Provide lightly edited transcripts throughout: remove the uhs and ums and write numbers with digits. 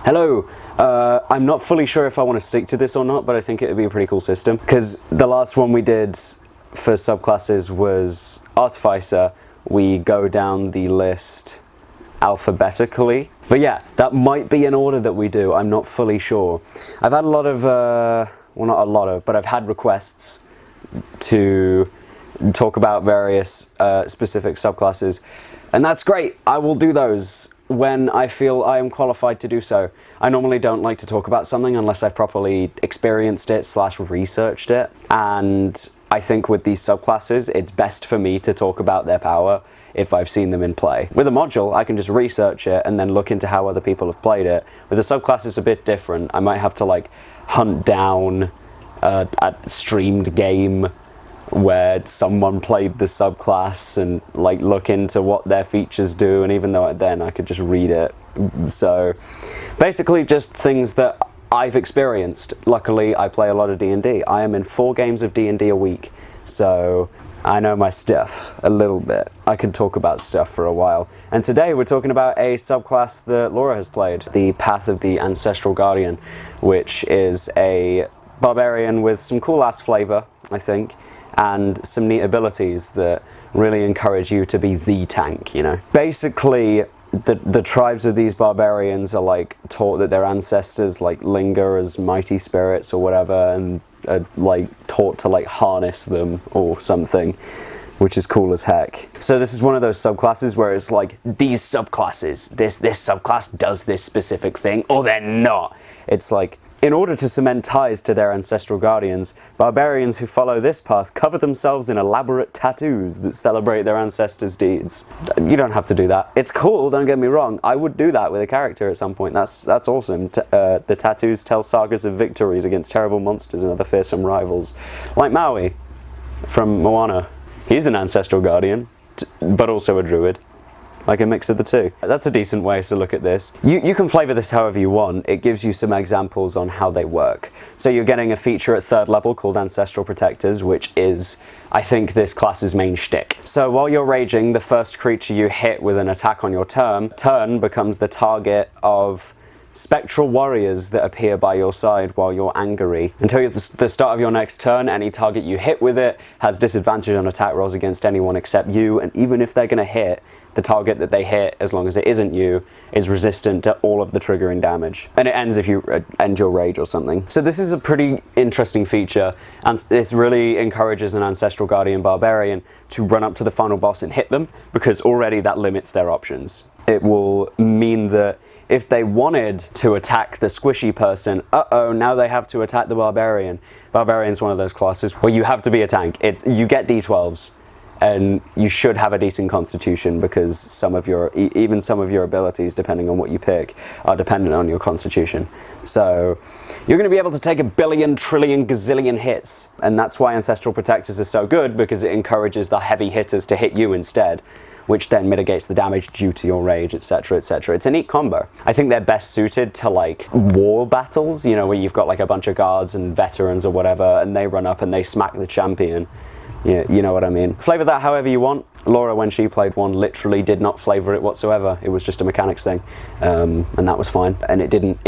Hello, I'm not fully sure if I want to stick to this or not, but I think it would be a pretty cool system, because the last one we did for subclasses was Artificer. We go down the list alphabetically, but yeah, that might be an order that we do. I'm not fully sure. I've had a lot of, well, not a lot of, but I've had requests to talk about various specific subclasses, and that's great. I will do those when I feel I am qualified to do so. I normally don't like to talk about something unless I've properly experienced it / researched it, and I think with these subclasses it's best for me to talk about their power if I've seen them in play. With a module I can just research it and then look into how other people have played it. With a subclass it's a bit different. I might have to like hunt down a streamed game where someone played the subclass and like look into what their features do, and even though then I could just read it. So basically just things that I've experienced. Luckily I play a lot of D&D. I am in 4 games of D&D a week, so I know my stuff a little bit. I could talk about stuff for a while. And today we're talking about a subclass that Laura has played, the Path of the Ancestral Guardian, which is a barbarian with some cool ass flavor, I think, and some neat abilities that really encourage you to be the tank, you know. Basically, the tribes of these barbarians are like taught that their ancestors like linger as mighty spirits or whatever, and are like taught to like harness them or something, which is cool as heck. So this is one of those subclasses where it's like, these subclasses, this subclass does this specific thing, or they're not. It's like, in order to cement ties to their ancestral guardians, barbarians who follow this path cover themselves in elaborate tattoos that celebrate their ancestors' deeds. You don't have to do that. It's cool, don't get me wrong. I would do that with a character at some point. That's awesome. The tattoos tell sagas of victories against terrible monsters and other fearsome rivals. Like Maui from Moana. He's an ancestral guardian, but also a druid. Like a mix of the two. That's a decent way to look at this. You can flavor this however you want. It gives you some examples on how they work. So you're getting a feature at 3rd level called Ancestral Protectors, which is, I think, this class's main shtick. So while you're raging, the first creature you hit with an attack on your turn becomes the target of spectral warriors that appear by your side while you're angry. Until the start of your next turn, any target you hit with it has disadvantage on attack rolls against anyone except you, and even if they're going to hit, the target that they hit, as long as it isn't you, is resistant to all of the triggering damage. And it ends if you end your rage or something. So this is a pretty interesting feature, and this really encourages an Ancestral Guardian Barbarian to run up to the final boss and hit them, because already that limits their options. It will mean that if they wanted to attack the squishy person, now they have to attack the Barbarian. Barbarian's one of those classes where you have to be a tank. You get D12s. And you should have a decent constitution, because even some of your abilities, depending on what you pick, are dependent on your constitution. So you're going to be able to take a billion, trillion, gazillion hits. And that's why Ancestral Protectors are so good, because it encourages the heavy hitters to hit you instead, which then mitigates the damage due to your rage, etc, etc. It's a neat combo. I think they're best suited to like war battles, you know, where you've got like a bunch of guards and veterans or whatever, and they run up and they smack the champion. Yeah, you know what I mean. Flavor that however you want. Laura, when she played one, literally did not flavor it whatsoever. It was just a mechanics thing, and that was fine. And it didn't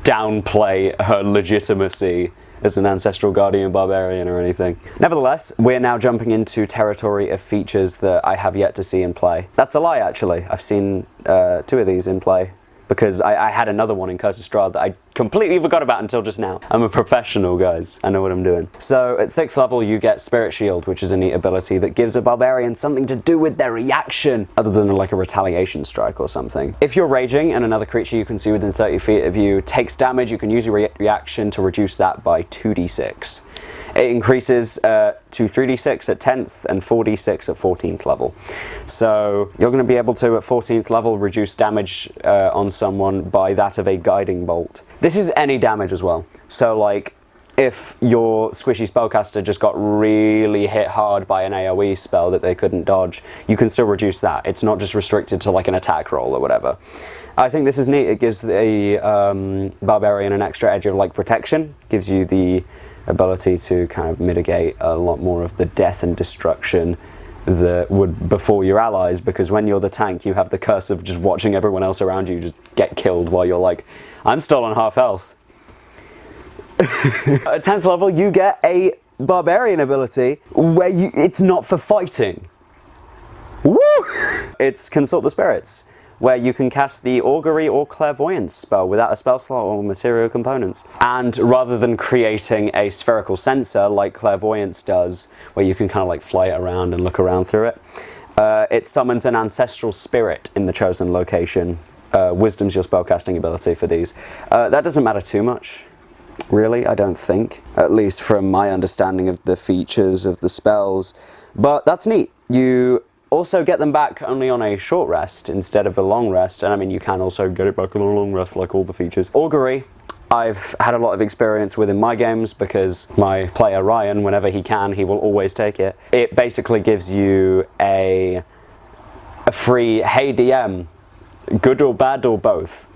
downplay her legitimacy as an Ancestral Guardian Barbarian or anything. Nevertheless, we're now jumping into territory of features that I have yet to see in play. That's a lie, actually. I've seen 2 of these in play, because I had another one in Curse of Strahd that I completely forgot about until just now. I'm a professional, guys. I know what I'm doing. So at 6th level, you get Spirit Shield, which is a neat ability that gives a barbarian something to do with their reaction, other than like a retaliation strike or something. If you're raging and another creature you can see within 30 feet of you takes damage, you can use your reaction to reduce that by 2d6. It increases to 3d6 at 10th and 4d6 at 14th level. So you're going to be able to, at 14th level, reduce damage on someone by that of a guiding bolt. This is any damage as well. So like, if your squishy spellcaster just got really hit hard by an AoE spell that they couldn't dodge, you can still reduce that. It's not just restricted to like an attack roll or whatever. I think this is neat. It gives the barbarian an extra edge of like protection, gives you the ability to kind of mitigate a lot more of the death and destruction that would befall your allies, because when you're the tank, you have the curse of just watching everyone else around you just get killed while you're like, I'm still on half health. At 10th level, you get a barbarian ability where it's not for fighting. Woo! It's Consult the Spirits, where you can cast the Augury or Clairvoyance spell without a spell slot or material components. And rather than creating a spherical sensor like Clairvoyance does, where you can kind of like fly it around and look around through it, it summons an ancestral spirit in the chosen location. Wisdom's your spellcasting ability for these. That doesn't matter too much, really, I don't think. At least from my understanding of the features of the spells. But that's neat. You also get them back only on a short rest instead of a long rest, and I mean you can also get it back on a long rest like all the features. Augury, I've had a lot of experience with in my games because my player Ryan, whenever he can, he will always take it. It basically gives you a free, hey DM, good or bad or both.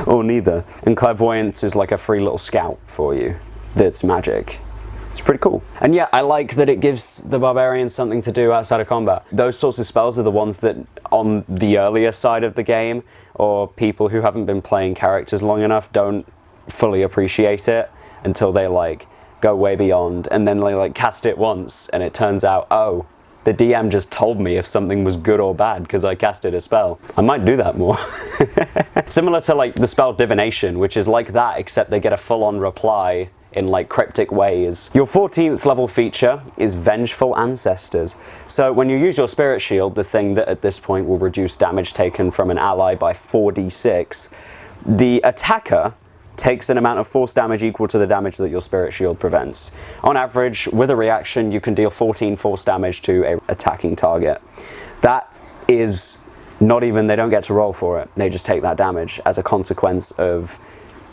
Or neither. And Clairvoyance is like a free little scout for you that's magic. It's pretty cool. And yeah, I like that it gives the barbarians something to do outside of combat. Those sorts of spells are the ones that on the earlier side of the game, or people who haven't been playing characters long enough don't fully appreciate it until they like go way beyond, and then they like cast it once and it turns out, oh, the DM just told me if something was good or bad because I casted a spell. I might do that more. Similar to like the spell Divination, which is like that except they get a full-on reply in like cryptic ways. Your 14th level feature is Vengeful Ancestors. So when you use your Spirit Shield, the thing that at this point will reduce damage taken from an ally by 4d6, the attacker takes an amount of force damage equal to the damage that your Spirit Shield prevents. On average, with a reaction, you can deal 14 force damage to a attacking target. That is not even, they don't get to roll for it. They just take that damage as a consequence of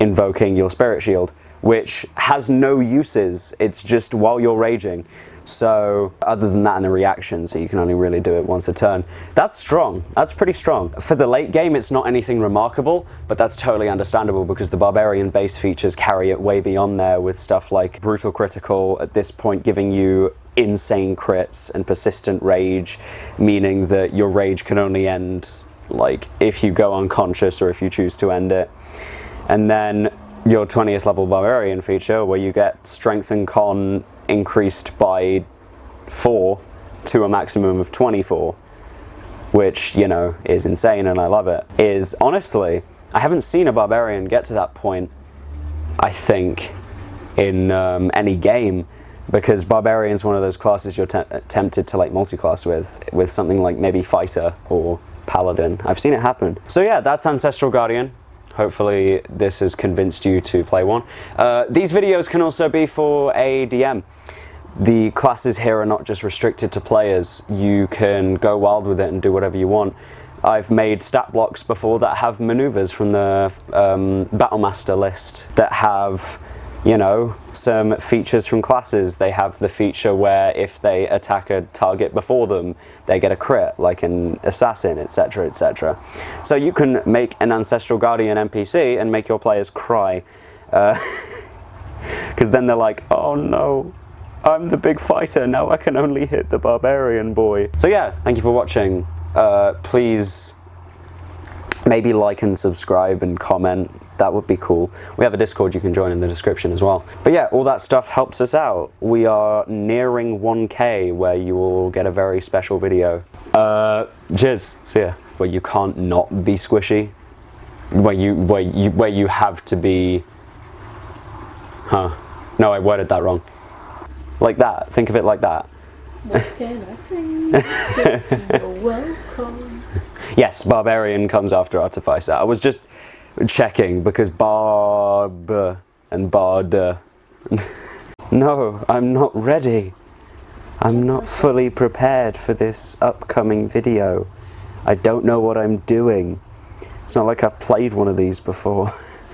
invoking your Spirit Shield, which has no uses. It's just while you're raging. So other than that and the reaction, so you can only really do it once a turn. That's strong. That's pretty strong. For the late game, it's not anything remarkable, but that's totally understandable because the barbarian base features carry it way beyond there with stuff like brutal critical at this point giving you insane crits and persistent rage, meaning that your rage can only end like if you go unconscious or if you choose to end it. And then your 20th level barbarian feature where you get strength and con increased by 4 to a maximum of 24, which, you know, is insane and I love it, is honestly, I haven't seen a barbarian get to that point, I think, in any game, because barbarian's one of those classes you're tempted to like multi-class with something like maybe fighter or paladin. I've seen it happen. So yeah, that's Ancestral Guardian. Hopefully this has convinced you to play one. These videos can also be for a DM. The classes here are not just restricted to players. You can go wild with it and do whatever you want. I've made stat blocks before that have maneuvers from the Battlemaster list that have, you know, some features from classes. They have the feature where if they attack a target before them, they get a crit, like an assassin, etc, etc. So you can make an Ancestral Guardian NPC and make your players cry. Because then they're like, oh no, I'm the big fighter, now I can only hit the barbarian boy. So yeah, thank you for watching. Please maybe like and subscribe and comment. That would be cool. We have a Discord you can join in the description as well. But yeah, all that stuff helps us out. We are nearing 1K where you will get a very special video. Cheers, see ya. Where you can't not be squishy. Where you have to be, no, I worded that wrong. Like that, think of it like that. What can I say? You're welcome. Yes, Barbarian comes after Artificer. I was just checking because Barb and Bard. No, I'm not ready. I'm not fully prepared for this upcoming video. I don't know what I'm doing. It's not like I've played one of these before.